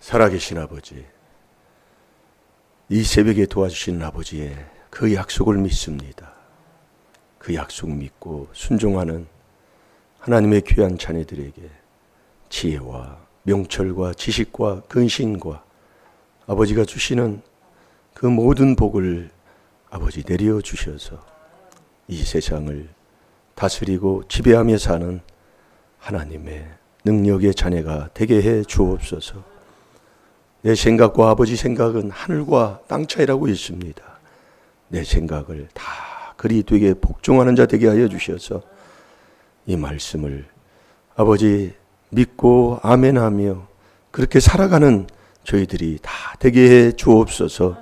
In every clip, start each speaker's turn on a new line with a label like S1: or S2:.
S1: 살아계신 아버지, 이 새벽에 도와주시는 아버지의 그 약속을 믿습니다. 그 약속 믿고 순종하는 하나님의 귀한 자녀들에게 지혜와 명철과 지식과 근신과 아버지가 주시는 그 모든 복을 아버지 내려 주셔서 이 세상을 다스리고 지배하며 사는 하나님의 능력의 자녀가 되게 해 주옵소서. 내 생각과 아버지 생각은 하늘과 땅 차이라고 있습니다. 내 생각을 다 그리 되게 복종하는 자 되게 하여 주셔서 이 말씀을 아버지 믿고 아멘하며 그렇게 살아가는 저희들이 다 되게 해 주옵소서.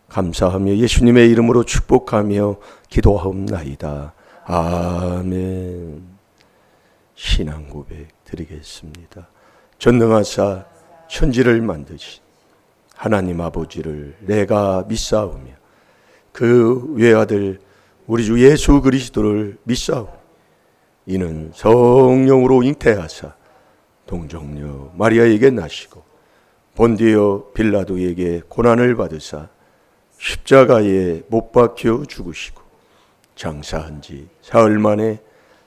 S1: 감사하며 예수님의 이름으로 축복하며 기도하옵나이다. 아멘. 신앙 고백 드리겠습니다. 전능하사 천지를 만드신 하나님 아버지를 내가 믿사오며 그 외아들 우리 주 예수 그리스도를 믿사오니 이는 성령으로 잉태하사 동정녀 마리아에게 나시고 본디오 빌라도에게 고난을 받으사 십자가에 못 박혀 죽으시고 장사한 지 사흘 만에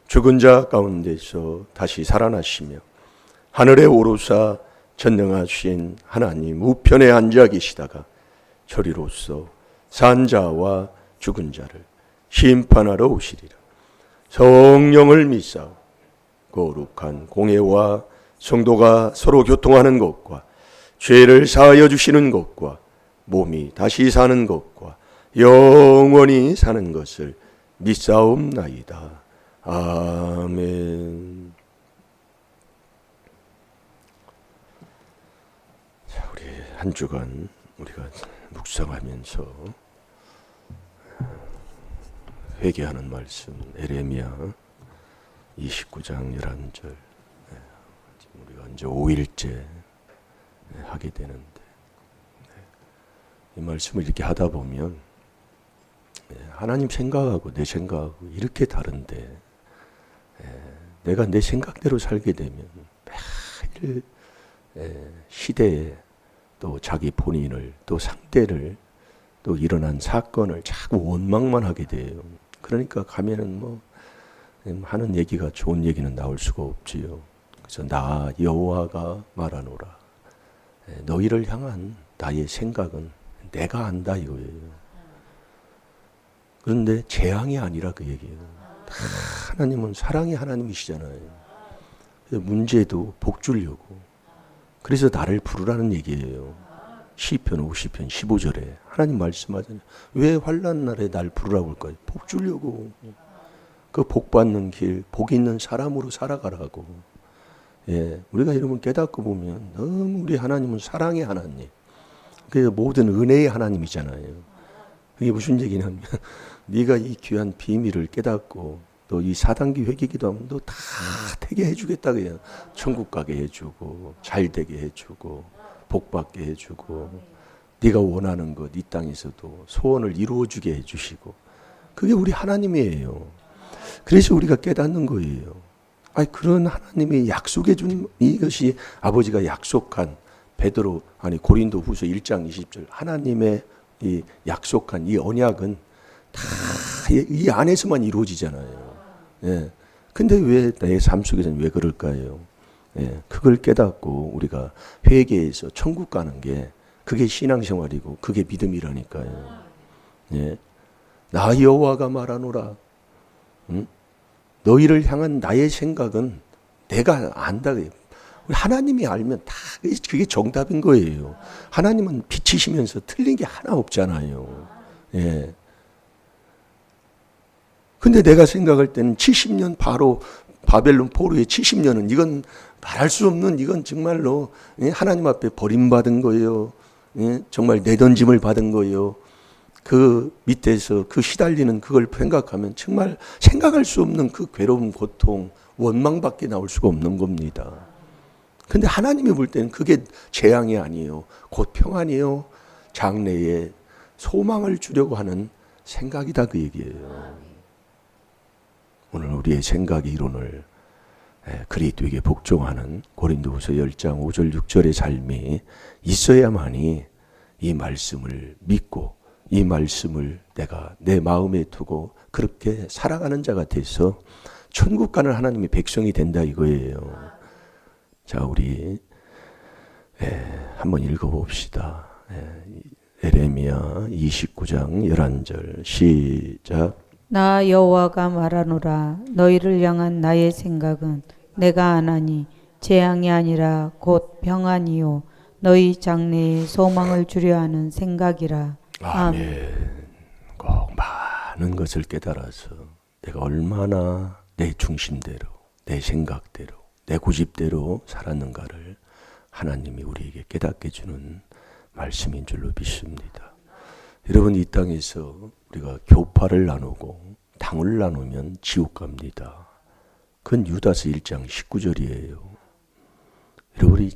S1: 죽은 자 가운데서 다시 살아나시며 하늘에 오르사 전능하신 하나님 우편에 앉아 계시다가 저리로서 산 자와 죽은 자를 심판하러 오시리라. 성령을 믿사오. 거룩한 공예와 성도가 서로 교통하는 것과 죄를 사하여 주시는 것과 몸이 다시 사는 것과 영원히 사는 것을 믿사옵나이다. 아멘. 자, 우리 한 주간 우리가 묵상하면서 회개하는 말씀 에레미야 29장 11절 우리가 이제 5일째 하게 되는데 이 말씀을 이렇게 하다 보면 하나님 생각하고 내 생각하고 이렇게 다른데 내가 내 생각대로 살게 되면 매일 시대에 또 자기 본인을 또 상대를 또 일어난 사건을 자꾸 원망만 하게 돼요. 그러니까 가면은 뭐 하는 얘기가 좋은 얘기는 나올 수가 없지요. 그래서 나 여호와가 말하노라. 너희를 향한 나의 생각은 내가 안다 이거예요. 그런데 재앙이 아니라 그 얘기예요. 하나님은 사랑의 하나님이시잖아요. 문제도 복 주려고. 그래서 나를 부르라는 얘기예요. 시편 50편 15절에 하나님 말씀하잖아요. 왜 환난 날에 날 부르라고 할까요? 복 주려고. 그 복 받는 길, 복 있는 사람으로 살아가라고. 예, 우리가 이러면 깨닫고 보면 너무 우리 하나님은 사랑의 하나님. 그게 모든 은혜의 하나님이잖아요. 그게 무슨 얘기냐면 네가 이 귀한 비밀을 깨닫고 또 이 사단기 회개기도 하면 너 다 되게 해주겠다 그냥. 천국 가게 해주고 잘 되게 해주고 복 받게 해주고 네가 원하는 것 이 땅에서도 소원을 이루어주게 해주시고 그게 우리 하나님이에요. 그래서 우리가 깨닫는 거예요. 아니 그런 하나님이 약속해 준 이것이 아버지가 약속한 베드로 아니 고린도후서 1장 20절 하나님의 이 약속한 이 언약은 다 이 안에서만 이루어지잖아요. 예. 근데 왜 내 삶 속에서는 왜 그럴까요? 예. 그걸 깨닫고 우리가 회개해서 천국 가는 게 그게 신앙생활이고 그게 믿음이라니까요. 예. 나 여호와가 말하노라. 응? 너희를 향한 나의 생각은 내가 안다. 하나님이 알면 다 그게 정답인 거예요. 하나님은 빛이시면서 틀린 게 하나 없잖아요. 예. 근데 내가 생각할 때는 70년 바로 바벨론 포로의 70년은 이건 말할 수 없는 이건 정말로 하나님 앞에 버림받은 거예요. 정말 내던짐을 받은 거예요. 그 밑에서 그 시달리는 그걸 생각하면 정말 생각할 수 없는 그 괴로움, 고통, 원망밖에 나올 수가 없는 겁니다. 근데 하나님이 볼 때는 그게 재앙이 아니에요. 곧 평안이에요. 장래에 소망을 주려고 하는 생각이다 그 얘기예요. 오늘 우리의 생각의 이론을 그리스도에게 복종하는 고린도후서 10장 5절 6절의 삶이 있어야만이 이 말씀을 믿고 이 말씀을 내가 내 마음에 두고 그렇게 살아가는 자가 돼서 천국 가는 하나님의 백성이 된다 이거예요. 자, 우리 한번 읽어봅시다. 에레미야 29장 11절 시작.
S2: 나 여호와가 말하노라. 너희를 향한 나의 생각은 내가 아나니 재앙이 아니라 곧 평안이요 너희 장래에 소망을 주려 하는 생각이라.
S1: 아멘. 꼭 많은 것을 깨달아서 내가 얼마나 내 중심대로, 내 생각대로, 내 고집대로 살았는가를 하나님이 우리에게 깨닫게 주는 말씀인 줄로 믿습니다. 여러분, 이 땅에서 우리가 교파를 나누고 당을 나누면 지옥 갑니다. 그건 유다서 1장 19절이에요. 여러분이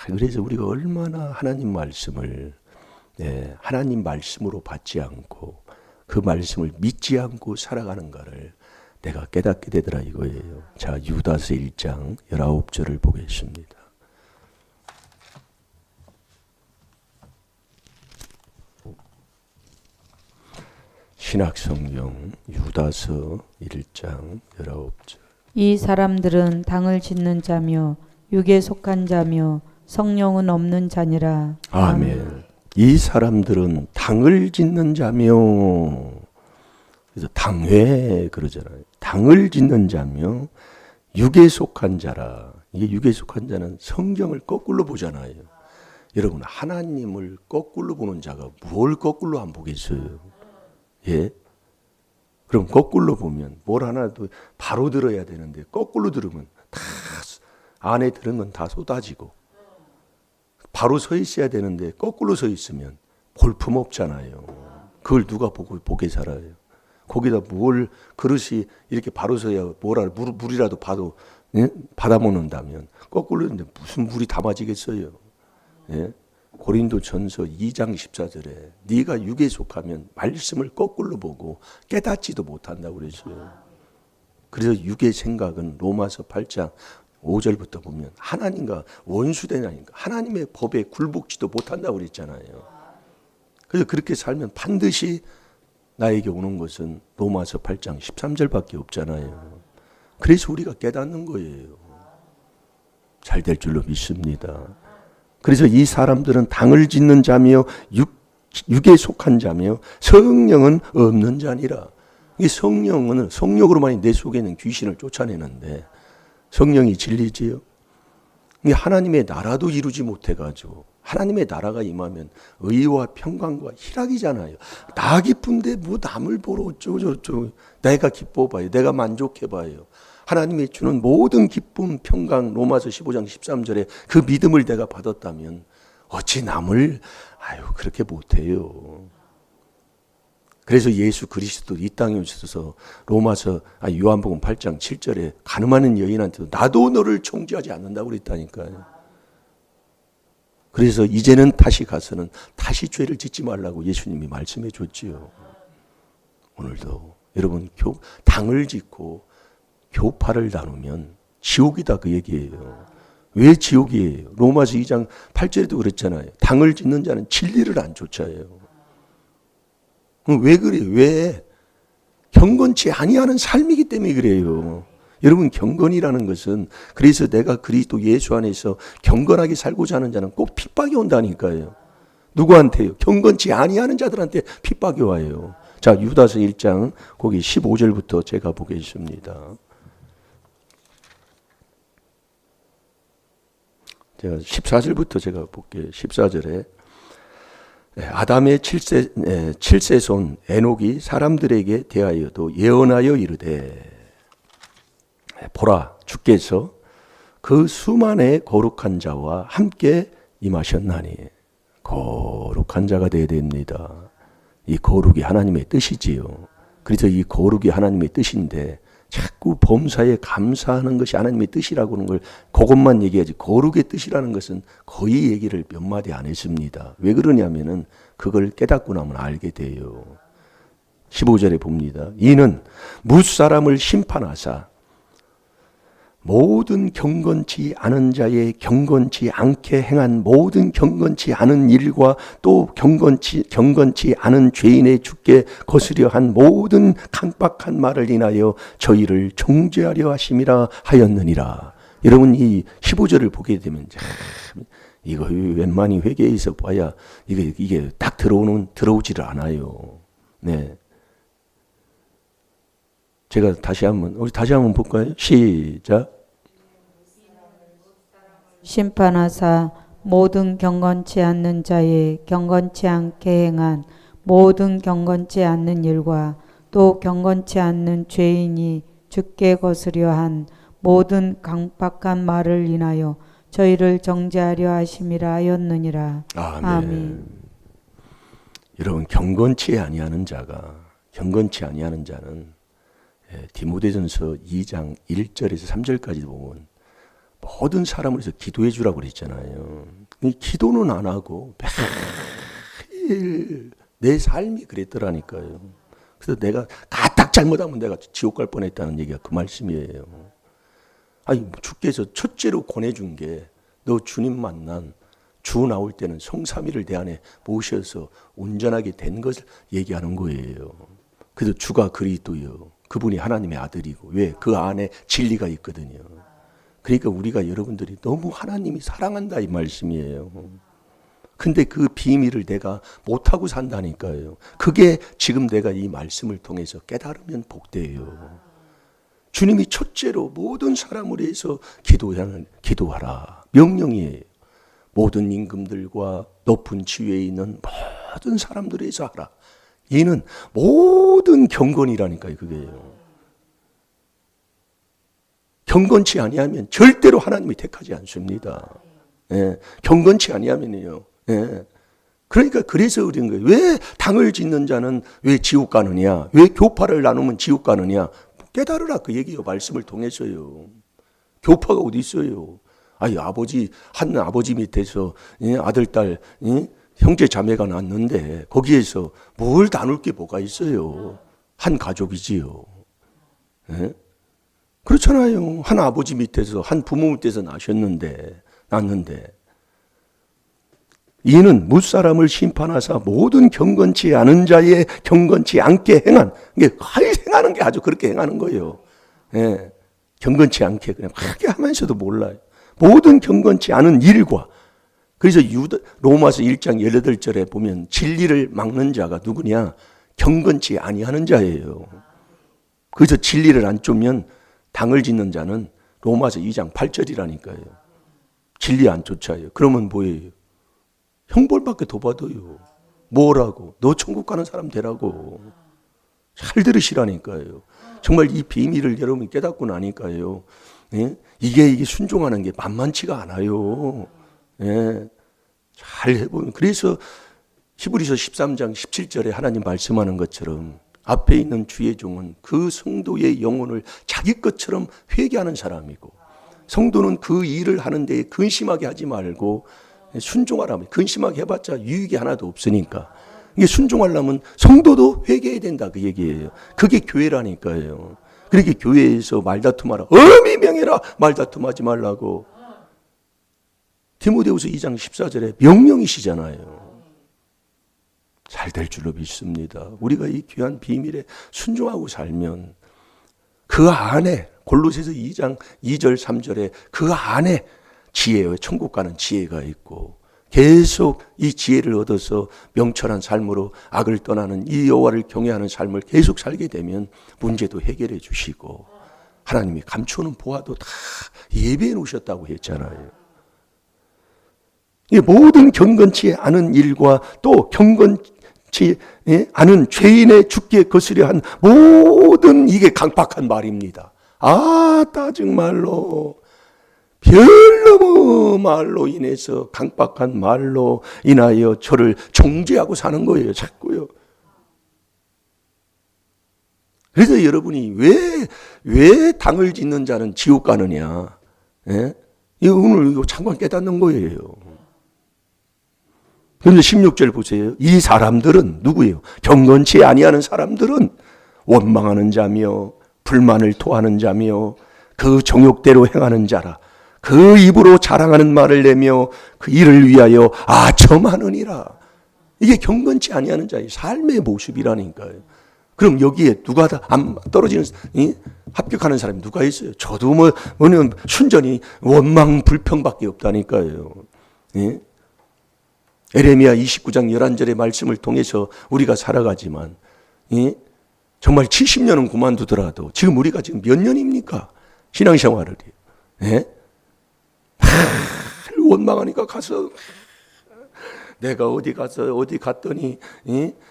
S1: 그래서 우리가 얼마나 하나님 말씀을 하나님 말씀으로 받지 않고 그 말씀을 믿지 않고 살아가는가를 내가 깨닫게 되더라 이거예요. 자, 유다서 1장 19절을 보겠습니다. 신약성경 유다서 1장 19절.
S2: 이 사람들은 당을 짓는 자며 육에 속한 자며 성령은 없는 자니라.
S1: 아멘. 이 사람들은 당을 짓는 자며, 그래서 당회 그러잖아요. 당을 짓는 자며 육에 속한 자라. 이게 육에 속한 자는 성경을 거꾸로 보잖아요. 여러분, 하나님을 거꾸로 보는 자가 뭘 거꾸로 안 보겠어요? 예? 그럼 거꾸로 보면 뭘 하나도 바로 들어야 되는데 거꾸로 들으면 다 안에 들은 건 다 쏟아지고, 바로 서 있어야 되는데 거꾸로 서 있으면 볼품 없잖아요. 그걸 누가 보게 살아요? 거기다 뭘 그릇이 이렇게 바로 서야 물이라도 받아 먹는다면 거꾸로 했는데 무슨 물이 담아지겠어요? 예? 고린도전서 2장 14절에 네가 육에 속하면 말씀을 거꾸로 보고 깨닫지도 못한다고 그랬어요. 그래서 육의 생각은 로마서 8장 5절부터 보면 하나님과 원수되냐니까 하나님의 법에 굴복지도 못한다고 그랬잖아요. 그래서 그렇게 살면 반드시 나에게 오는 것은 로마서 8장 13절밖에 없잖아요. 그래서 우리가 깨닫는 거예요. 잘 될 줄로 믿습니다. 그래서 이 사람들은 당을 짓는 자며 육에 속한 자며 성령은 없는 자니라. 이 성령은 성령으로만이 내 속에 있는 귀신을 쫓아내는데 성령이 진리지요. 하나님의 나라도 이루지 못해가지고 하나님의 나라가 임하면 의와 평강과 희락이잖아요. 나 기쁜데 뭐 남을 보러 어쩌고저쩌고 내가 기뻐봐요. 내가 만족해봐요. 하나님이 주는 모든 기쁨, 평강, 로마서 15장 13절에 그 믿음을 내가 받았다면 어찌 남을 그렇게 못해요. 그래서 예수 그리스도 이 땅에 오셔서 요한복음 8장 7절에 가늠하는 여인한테도 나도 너를 총지하지 않는다고 그랬다니까요. 그래서 이제는 다시 가서는 다시 죄를 짓지 말라고 예수님이 말씀해 줬지요. 오늘도 여러분 당을 짓고 교파를 나누면 지옥이다 그 얘기예요. 왜 지옥이에요? 로마서 2장 8절에도 그랬잖아요. 당을 짓는 자는 진리를 안 쫓아요. 왜 그래요? 왜? 경건치 아니하는 삶이기 때문에 그래요. 여러분, 경건이라는 것은 그래서 내가 그리스도 예수 안에서 경건하게 살고자 하는 자는 꼭 핍박이 온다니까요. 누구한테요? 경건치 아니하는 자들한테 핍박이 와요. 자, 유다서 1장 거기 15절부터 제가 보겠습니다. 제가 14절부터 제가 볼게요. 14절에 아담의 7세 손 에녹이 사람들에게 대하여도 예언하여 이르되 보라 주께서 그 수만의 거룩한 자와 함께 임하셨나니. 거룩한 자가 되어야 됩니다. 이 거룩이 하나님의 뜻이지요. 그래서 이 거룩이 하나님의 뜻인데 자꾸 범사에 감사하는 것이 하나님의 뜻이라고 하는 걸 그것만 얘기하지 거룩의 뜻이라는 것은 거의 얘기를 몇 마디 안 했습니다. 왜 그러냐면은 그걸 깨닫고 나면 알게 돼요. 15절에 봅니다. 이는 무사람을 심판하사 모든 경건치 않은 자의 경건치 않게 행한 모든 경건치 않은 일과 또 경건치 않은 죄인의 죽게 거스려 한 모든 강박한 말을 인하여 저희를 정죄하려 하심이라 하였느니라. 여러분 이 15절을 보게 되면 참 이거 웬만히 회개에서 봐야 이게 딱 들어오지를 않아요. 네. 제가 우리 다시 한번 볼까요? 시작.
S2: 심판하사 모든 경건치 않는 자의 경건치 않게 행한 모든 경건치 않는 일과 또 경건치 않는 죄인이 죽게 거스려 한 모든 강박한 말을 인하여 저희를 정죄하려 하심이라 하였느니라.
S1: 아멘.
S2: 아멘.
S1: 여러분 경건치 아니하는 자는 디모데전서 2장 1절에서 3절까지 보면 모든 사람을 위해서 기도해 주라고 그랬잖아요. 기도는 안 하고 매일 내 삶이 그랬더라니까요. 그래서 내가 가딱 잘못하면 내가 지옥 갈 뻔했다는 얘기가 그 말씀이에요. 아니 주께서 첫째로 권해준 게 너 주님 만난 주 나올 때는 성삼위를 내 안에 모셔서 온전하게 된 것을 얘기하는 거예요. 그래서 주가 그리스도요. 그분이 하나님의 아들이고 왜? 그 안에 진리가 있거든요. 그러니까 우리가 여러분들이 너무 하나님이 사랑한다 이 말씀이에요. 근데 그 비밀을 내가 못하고 산다니까요. 그게 지금 내가 이 말씀을 통해서 깨달으면 복돼요. 주님이 첫째로 모든 사람을 위해서 기도하라. 명령이에요. 모든 임금들과 높은 지위에 있는 모든 사람들을 위해서 하라. 얘는 모든 경건이라니까요. 그게요. 경건치 아니하면 절대로 하나님이 택하지 않습니다. 예, 경건치 아니하면요. 예. 그러니까 그래서 그런 거예요. 왜 당을 짓는 자는 왜 지옥 가느냐? 왜 교파를 나누면 지옥 가느냐? 깨달으라 그 얘기요. 말씀을 통해서요. 교파가 어디 있어요? 한 아버지 밑에서 아들, 딸, 형제 자매가 낳았는데 거기에서 뭘 나눌 게 뭐가 있어요? 한 가족이지요. 예? 그렇잖아요. 한 아버지 밑에서 한 부모 밑에서 낳았는데 이는 무사람을 심판하사 모든 경건치 않은 자의 경건치 않게 행한 행하는 게 아주 그렇게 행하는 거예요. 예. 경건치 않게 그냥 크게 하면서도 몰라요. 모든 경건치 않은 일과 그래서 로마서 1장 18절에 보면 진리를 막는 자가 누구냐? 경건치 아니하는 자예요. 그래서 진리를 안 쫓으면 당을 짓는 자는 로마서 2장 8절이라니까요. 진리 안 쫓아요. 그러면 뭐예요? 형벌밖에 더 받아요. 뭐라고? 너 천국 가는 사람 되라고. 잘 들으시라니까요. 정말 이 비밀을 여러분이 깨닫고 나니까요. 예? 이게 순종하는 게 만만치가 않아요. 예. 잘 해보면. 그래서 히브리서 13장 17절에 하나님 말씀하는 것처럼 앞에 있는 주의 종은 그 성도의 영혼을 자기 것처럼 회개하는 사람이고 성도는 그 일을 하는 데에 근심하게 하지 말고 순종하라면 근심하게 해봤자 유익이 하나도 없으니까 이게 순종하려면 성도도 회개해야 된다 그 얘기예요. 그게 교회라니까요. 그렇게 교회에서 말다툼하라. 엄히 명해라. 말다툼하지 말라고. 디모데후서 2장 14절에 명령이시잖아요. 잘 될 줄로 믿습니다. 우리가 이 귀한 비밀에 순종하고 살면 그 안에 골로새서 2장 2절 3절에 그 안에 지혜요. 천국 가는 지혜가 있고 계속 이 지혜를 얻어서 명철한 삶으로 악을 떠나는 이 여호와를 경외하는 삶을 계속 살게 되면 문제도 해결해 주시고 하나님이 감추는 보화도 다 예배해 놓으셨다고 했잖아요. 이 모든 경건치 않은 일과 또 경건치 않은 죄인의 죽게 거스려 한 모든 이게 강박한 말입니다. 정말로 별너무 말로 인해서 강박한 말로 인하여 저를 정죄하고 사는 거예요. 자꾸요. 그래서 여러분이 왜 당을 짓는 자는 지옥 가느냐? 예? 오늘 이거 잠깐 깨닫는 거예요. 그런데 16절 보세요. 이 사람들은 누구예요? 경건치 아니하는 사람들은 원망하는 자며 불만을 토하는 자며 그 정욕대로 행하는 자라. 그 입으로 자랑하는 말을 내며 그 이를 위하여 아첨하느니라. 이게 경건치 아니하는 자의 삶의 모습이라니까요. 그럼 여기에 누가 다 안 떨어지는 합격하는 사람이 누가 있어요? 저도 뭐냐면 순전히 원망 불평밖에 없다니까요. 예? 에레미야 29장 11절의 말씀을 통해서 우리가 살아가지만 정말 70년은 그만두더라도 지금 우리가 지금 몇 년입니까? 신앙생활을. 예? 원망하니까 가서 내가 어디 갔더니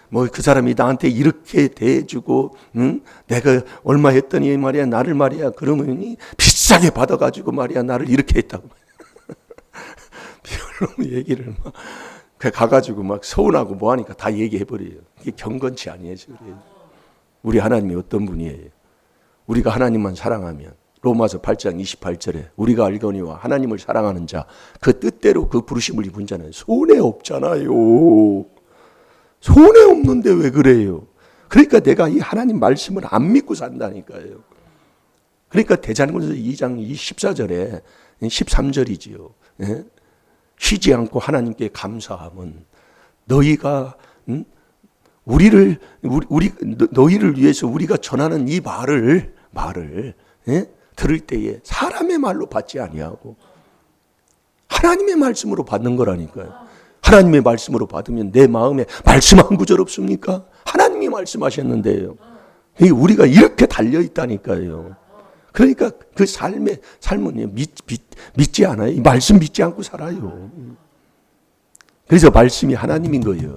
S1: 뭐 그 사람이 나한테 이렇게 대해주고 내가 얼마 했더니 말이야 나를 말이야 그러면 비싸게 받아가지고 말이야 나를 이렇게 했다고 별로 얘기를 막 가가지고 막 서운하고 뭐하니까 다 얘기해버려요. 이게 경건치 아니해서 그래요. 우리 하나님이 어떤 분이에요? 우리가 하나님만 사랑하면 로마서 8장 28절에 우리가 알거니와 하나님을 사랑하는 자 그 뜻대로 그 부르심을 입은 자는 손해 없잖아요. 손해 없는데 왜 그래요? 그러니까 내가 이 하나님 말씀을 안 믿고 산다니까요. 그러니까 대자연군서 2장 14절에 13절이지요. 예? 쉬지 않고 하나님께 감사함은 너희가 너희를 위해서 우리가 전하는 이 말을 예? 들을 때에 사람의 말로 받지 아니하고 하나님의 말씀으로 받는 거라니까요. 하나님의 말씀으로 받으면 내 마음에 말씀 한 구절 없습니까? 하나님이 말씀하셨는데요. 우리가 이렇게 달려 있다니까요. 그러니까 그 삶은 믿지 않아요. 이 말씀 믿지 않고 살아요. 그래서 말씀이 하나님인 거예요.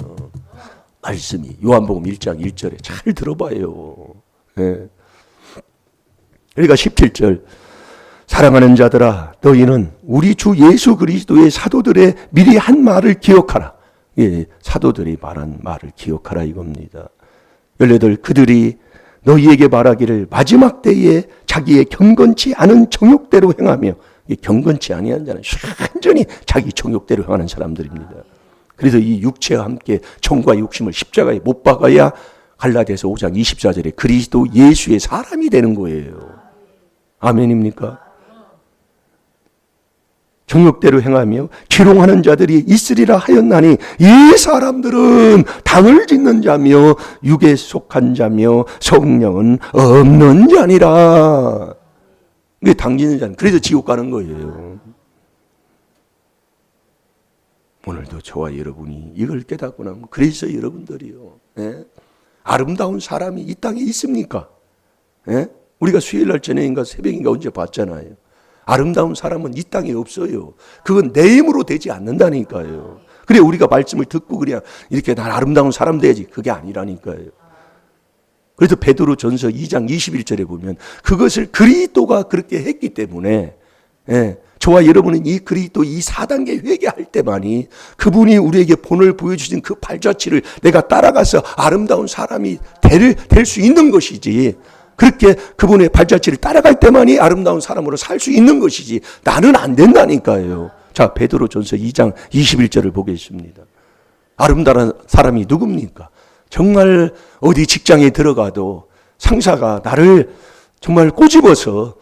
S1: 말씀이 요한복음 1장 1절에 잘 들어봐요. 네. 그러니까 17절 사랑하는 자들아 너희는 우리 주 예수 그리스도의 사도들의 미리 한 말을 기억하라. 예, 사도들이 말한 말을 기억하라 이겁니다. 18 그들이 너희에게 말하기를 마지막 때에 자기의 경건치 않은 정욕대로 행하며 경건치 아니한 자는 완전히 자기 정욕대로 행하는 사람들입니다. 그래서 이 육체와 함께 정과 욕심을 십자가에 못 박아야 갈라디아서 5장 24절에 그리스도 예수의 사람이 되는 거예요. 아멘입니까? 정욕대로 행하며 기롱하는 자들이 있으리라 하였나니 이 사람들은 당을 짓는 자며 육에 속한 자며 성령은 없는 자니라. 이게 당 짓는 자는 그래서 지옥 가는 거예요. 오늘도 저와 여러분이 이걸 깨닫고 나면 그래서 여러분들이요. 예? 아름다운 사람이 이 땅에 있습니까? 예? 우리가 수요일날 저녁인가 새벽인가 언제 봤잖아요. 아름다운 사람은 이 땅에 없어요. 그건 내 힘으로 되지 않는다니까요. 그래 우리가 말씀을 듣고 그냥 이렇게 난 아름다운 사람 돼야지. 그게 아니라니까요. 그래서 베드로 전서 2장 21절에 보면 그것을 그리스도가 그렇게 했기 때문에 저와 여러분은 이 그리스도 이 4단계 회개할 때만이 그분이 우리에게 본을 보여주신 그 발자취를 내가 따라가서 아름다운 사람이 될 수 있는 것이지. 그렇게 그분의 발자취를 따라갈 때만이 아름다운 사람으로 살 수 있는 것이지 나는 안 된다니까요. 자, 베드로 전서 2장 21절을 보겠습니다. 아름다운 사람이 누굽니까? 정말 어디 직장에 들어가도 상사가 나를 정말 꼬집어서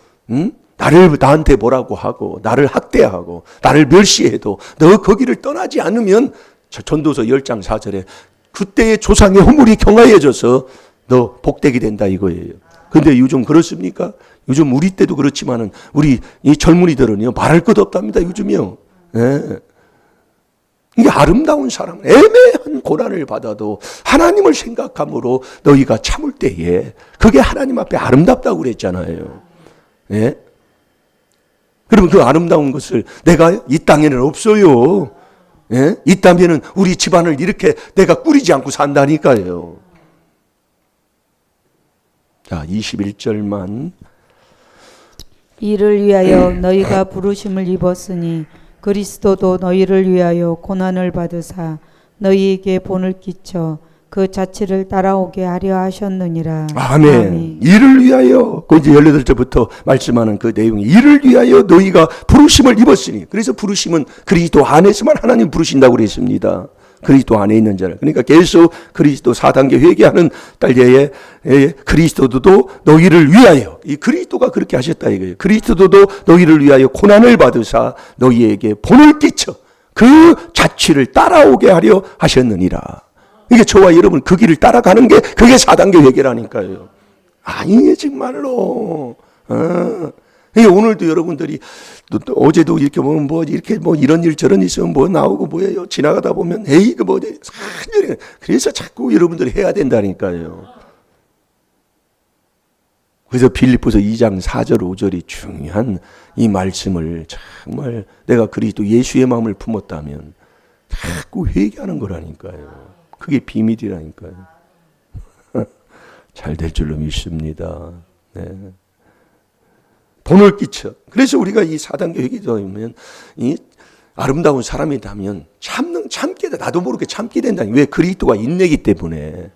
S1: 나한테 뭐라고 하고 나를 학대하고 나를 멸시해도 너 거기를 떠나지 않으면 전도서 10장 4절에 그때의 조상의 허물이 경하여져서 너 복되게 된다 이거예요. 근데 요즘 그렇습니까? 요즘 우리 때도 그렇지만은 우리 이 젊은이들은요 말할 것 없답니다. 요즘요. 예. 이게 아름다운 사람은 애매한 고난을 받아도 하나님을 생각함으로 너희가 참을 때에 그게 하나님 앞에 아름답다고 그랬잖아요. 예? 그러면 그 아름다운 것을 내가 이 땅에는 없어요. 예? 있다면은 우리 집안을 이렇게 내가 꾸리지 않고 산다니까요. 자, 21절만.
S2: 이를 위하여 너희가 부르심을 입었으니 그리스도도 너희를 위하여 고난을 받으사 너희에게 본을 끼쳐 그 자취를 따라오게 하려 하셨느니라.
S1: 아멘.
S2: 아멘.
S1: 이를 위하여 그 이제 18절부터 말씀하는 그 내용이 이를 위하여 너희가 부르심을 입었으니 그래서 부르심은 그리스도 안에서만 하나님 부르신다고 그랬습니다. 그리스도 안에 있는 자라. 그러니까 계속 그리스도 4단계 회개하는 때에 그리스도도 너희를 위하여, 이 그리스도가 그렇게 하셨다 이거예요. 그리스도도 너희를 위하여 고난을 받으사 너희에게 본을 끼쳐 그 자취를 따라오게 하려 하셨느니라. 이게 저와 여러분 그 길을 따라가는 게 그게 4단계 회개라니까요. 아니에요 정말로. 오늘도 여러분들이 또 어제도 이렇게 보면 뭐 이렇게 뭐 이런 일 저런 일 있으면 뭐 나오고 뭐예요. 지나가다 보면 에이 그 뭐 산전이. 그래서 자꾸 여러분들이 해야 된다니까요. 그래서 빌립보서 2장 4절 5절이 중요한 이 말씀을 정말 내가 그리스도 예수의 마음을 품었다면 자꾸 회개하는 거라니까요. 그게 비밀이라니까요. 잘 될 줄로 믿습니다. 네. 본을 끼쳐. 그래서 우리가 이 4단계 회개되면 이 아름다운 사람이라면 참게 돼. 나도 모르게 참게 된다니. 왜? 그리스도가 인내기 때문에.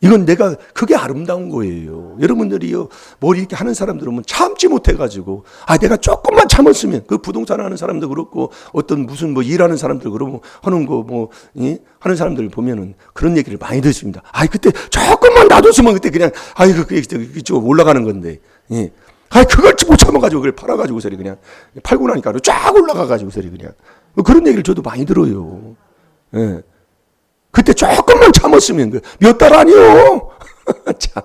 S1: 이건 내가 그게 아름다운 거예요. 여러분들이요 뭐 이렇게 하는 사람들은 참지 못해가지고 내가 조금만 참았으면 그 부동산 하는 사람도 그렇고 어떤 무슨 뭐 일하는 사람들 그러고 하는 거 뭐 하는 사람들 보면은 그런 얘기를 많이 듣습니다. 그때 조금만 놔뒀으면 그때 그냥 그게 좀 올라가는 건데 그걸 못 참아가지고 그걸 팔아가지고서리 그냥 팔고 나니까 쫙 올라가가지고서리 그냥 그런 얘기를 저도 많이 들어요. 예. 그때 조금만 참았으면 몇 달 아니요. 참.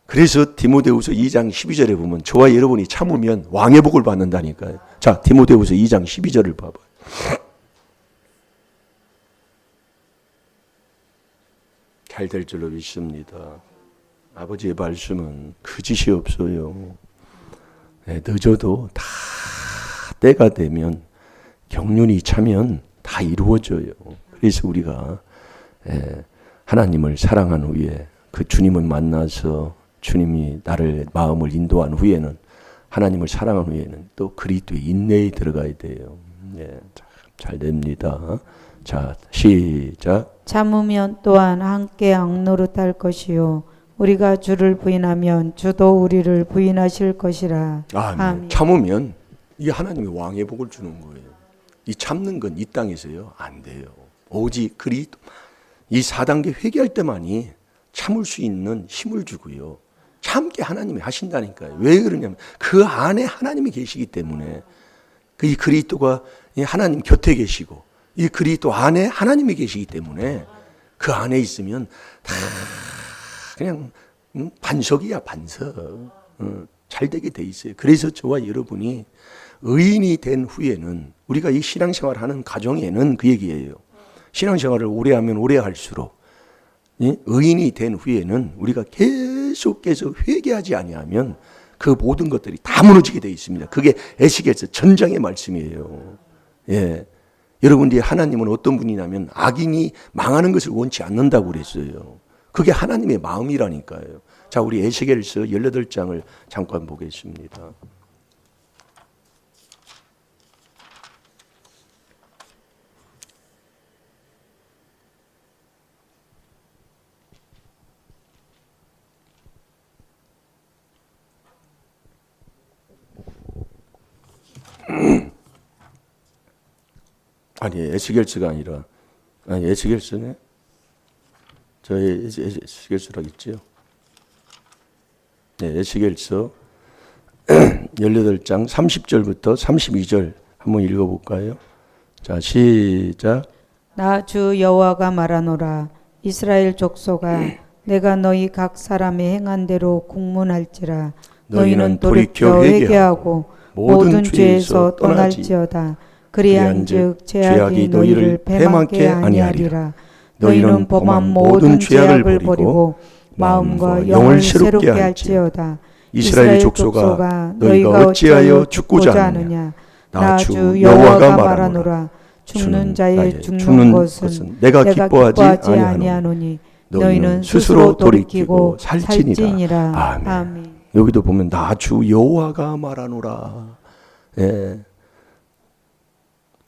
S1: 그래서 디모데후서 2장 12절에 보면 저와 여러분이 참으면 왕의 복을 받는다니까요. 자, 디모데후서 2장 12절을 봐봐요. 잘 될 줄로 믿습니다. 아버지의 말씀은 거짓이 없어요. 늦어도 다 때가 되면 경륜이 차면 다 이루어져요. 그래서 우리가 하나님을 사랑한 후에 그 주님을 만나서 주님이 나를 마음을 인도한 후에는 하나님을 사랑한 후에는 또 그리스도의 인내에 들어가야 돼요. 잘 됩니다. 자, 시작.
S2: 참으면 또한 함께 악노릇할 것이요 우리가 주를 부인하면 주도 우리를 부인하실 것이라.
S1: 아멘. 참으면 이게 하나님의 왕의 복을 주는 거예요. 이 참는 건 이 땅에서요 안 돼요. 오직 그리스도 이 4단계 회개할 때만이 참을 수 있는 힘을 주고요. 참게 하나님이 하신다니까요. 왜 그러냐면 그 안에 하나님이 계시기 때문에 이 그리스도가 하나님 곁에 계시고 이 그리스도 안에 하나님이 계시기 때문에 그 안에 있으면 다 그냥 반석이야 반석. 잘 되게 돼 있어요. 그래서 저와 여러분이 의인이 된 후에는 우리가 이 신앙생활하는 가정에는 그 얘기예요. 신앙생활을 오래 하면 오래 할수록 의인이 된 후에는 우리가 계속해서 회개하지 아니하면 그 모든 것들이 다 무너지게 되어 있습니다. 그게 에스겔서 전장의 말씀이에요. 여러분들이 하나님은 어떤 분이냐면 악인이 망하는 것을 원치 않는다고 그랬어요. 그게 하나님의 마음이라니까요. 자, 우리 에스겔서 18장을 잠깐 보겠습니다. 아니 에스겔서가 아니라 에스겔서네. 저의 에스겔서라고 있지요. 에스겔서 18장 30절부터 32절 한번 읽어볼까요? 자, 시작.
S2: 나 주 여호와가 말하노라. 이스라엘 족속아 내가 너희 각 사람의 행한 대로 국문할지라. 너희는 돌이켜 회개하고 모든 죄에서 떠날지어다. 그리한즉 죄악이 너희를 패망케 아니하리라. 너희는 범한 모든 죄악을 버리고 마음과 영을 새롭게 할지어다. 이스라엘 족속아 너희가 어찌하여 죽고자 하느냐. 나 주 여호와가 말하노라. 죽는 자의 죽는 것은 내가 기뻐하지 아니하노니 너희는 스스로 돌이키고 살지니라. 아멘.
S1: 여기도 보면 나 주 여호와가 말하노라.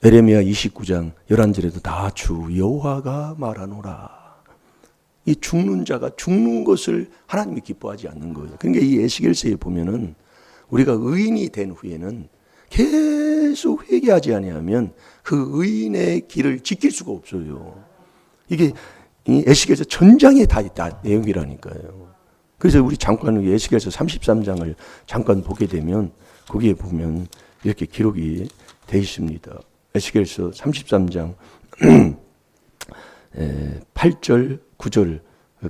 S1: 에레미야 29장 11절에도 나 주 여호와가 말하노라. 이 죽는 자가 죽는 것을 하나님이 기뻐하지 않는 거예요. 그러니까 이 에스겔서에 보면은 우리가 의인이 된 후에는 계속 회개하지 아니하면 그 의인의 길을 지킬 수가 없어요. 이게 이 에스겔서 전장에 다 있다 내용이라니까요. 그래서 우리 잠깐 에스겔서 33장을 잠깐 보게 되면 거기에 보면 이렇게 기록이 되어 있습니다. 에스겔서 33장 8절, 9절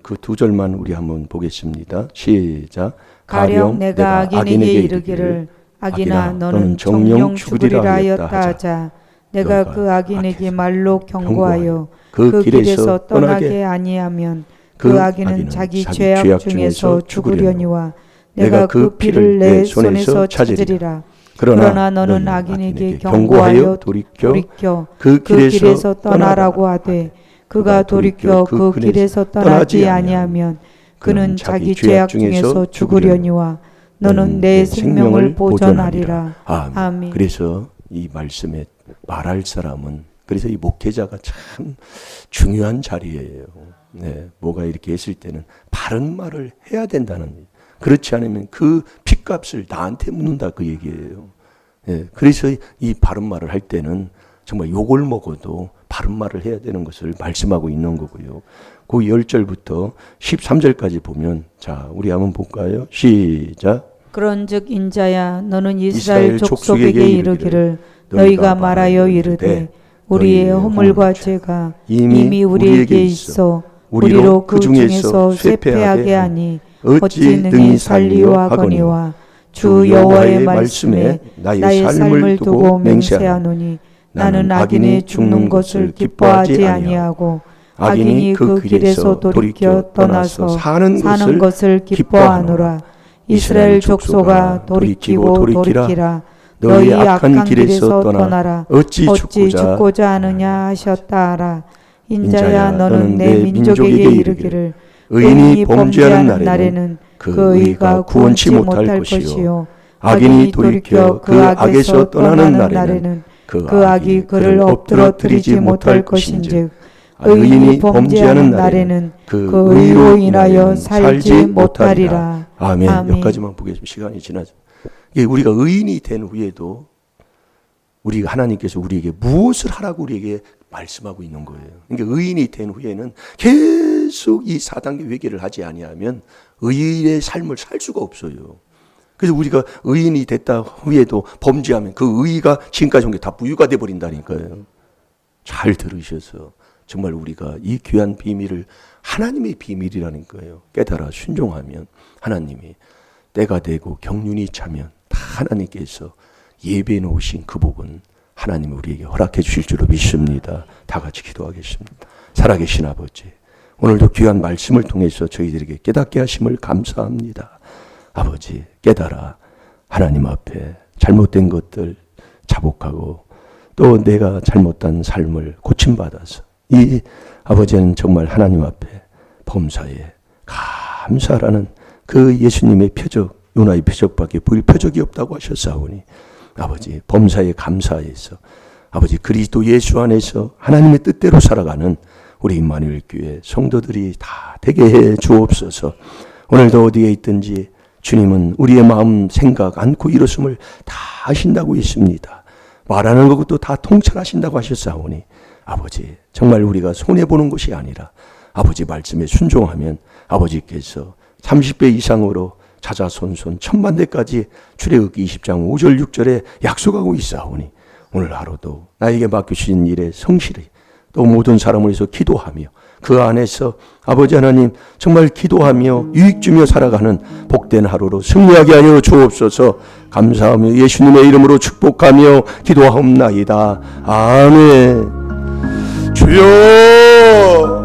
S1: 그 두 절만 우리 한번 보겠습니다. 시작.
S2: 가령 내가 악인에게 이르기를 악인아 너는 정령 죽으리라 하였다 하자. 내가 그 악인에게 말로 경고하여 그 길에서 떠나게 아니하면 그 악인은 자기 죄악 중에서 죽으려니와 내가 그 피를 내 손에서 찾으리라. 그러나 너는 악인에게 경고하여 돌이켜 그 길에서 떠나라고 하되 그가 돌이켜 그 길에서 떠나지 아니하면 그는 자기 죄악 중에서 죽으려니와 너는 내 생명을 보존하리라. 아멘.
S1: 그래서 이 말씀에 말할 사람은, 그래서 이 목회자가 참 중요한 자리예요. 네, 뭐가 이렇게 했을 때는 바른 말을 해야 된다는, 그렇지 않으면 그 핏값을 나한테 묻는다 그 얘기예요. 네, 그래서 이 바른 말을 할 때는 정말 욕을 먹어도 바른 말을 해야 되는 것을 말씀하고 있는 거고요. 그 10절부터 13절까지 보면, 자, 우리 한번 볼까요? 시작.
S2: 그런즉 인자야 너는 이스라엘 족속에게 이르기를 너희가 말하여 이르되 우리의 허물과 죄가 이미 우리에게 있어 우리로 그 중에서 쇠폐하게 하니 어찌 능히 살리와 거니와 주 여호와의 말씀에 나의 삶을 두고 맹세하노니 나는 악인이 죽는 것을 기뻐하지 아니하고 악인이 그 길에서 돌이켜 떠나서 사는 것을 기뻐하노라. 이스라엘 족속아 돌이키고 돌이키라. 너희 악한 길에서 떠나라. 어찌 죽고자 하느냐 하셨다 하라. 인자야 너는 내 민족에게 이르기를 의인이 범죄하는 날에는 그 의가 구원치 못할 것이요 악인이 돌이켜 그 악에서 떠나는 날에는 그 악이 그를 엎드러뜨리지 못할 것인즉 의인이 범죄하는 날에는 그 의로 인하여 살지 못하리라.
S1: 아멘. 여기까지만 보겠습니다. 시간이 지나서. 우리가 의인이 된 후에도 우리가 하나님께서 우리에게 무엇을 하라고 우리에게 말씀하고 있는 거예요. 그러니까 의인이 된 후에는 계속 이 4단계 회개를 하지 아니하면 의인의 삶을 살 수가 없어요. 그래서 우리가 의인이 됐다 후에도 범죄하면 그 의의가 지금까지 온 게 다 무효가 돼 버린다니까요. 잘 들으셔서 정말 우리가 이 귀한 비밀을, 하나님의 비밀이라는 거예요. 깨달아 순종하면 하나님이 때가 되고 경륜이 차면 다 하나님께서 예배해 놓으신 그 복은 하나님이 우리에게 허락해 주실 줄로 믿습니다. 다 같이 기도하겠습니다. 살아계신 아버지, 오늘도 귀한 말씀을 통해서 저희들에게 깨닫게 하심을 감사합니다. 아버지, 깨달아 하나님 앞에 잘못된 것들 자복하고 또 내가 잘못한 삶을 고침받아서 이 아버지는 정말 하나님 앞에 범사에 감사라는 그 예수님의 표적, 요나의 표적밖에 보일 표적이 없다고 하셨사오니 아버지 범사에 감사해서 아버지 그리스도 예수 안에서 하나님의 뜻대로 살아가는 우리 임마누엘 교회 성도들이 다 되게 해 주옵소서. 오늘도 어디에 있든지 주님은 우리의 마음 생각 안고 일었음을 다 하신다고 했습니다. 말하는 것도 다 통찰하신다고 하셨사오니 아버지 정말 우리가 손해보는 것이 아니라 아버지 말씀에 순종하면 아버지께서 30배 이상으로 자자손손 천만대까지 출애굽기 20장 5절 6절에 약속하고 있사오니 오늘 하루도 나에게 맡기신 일에 성실히 또 모든 사람을 위해서 기도하며 그 안에서 아버지 하나님 정말 기도하며 유익 주며 살아가는 복된 하루로 승리하게 하여 주옵소서. 감사하며 예수님의 이름으로 축복하며 기도하옵나이다. 아멘. 주여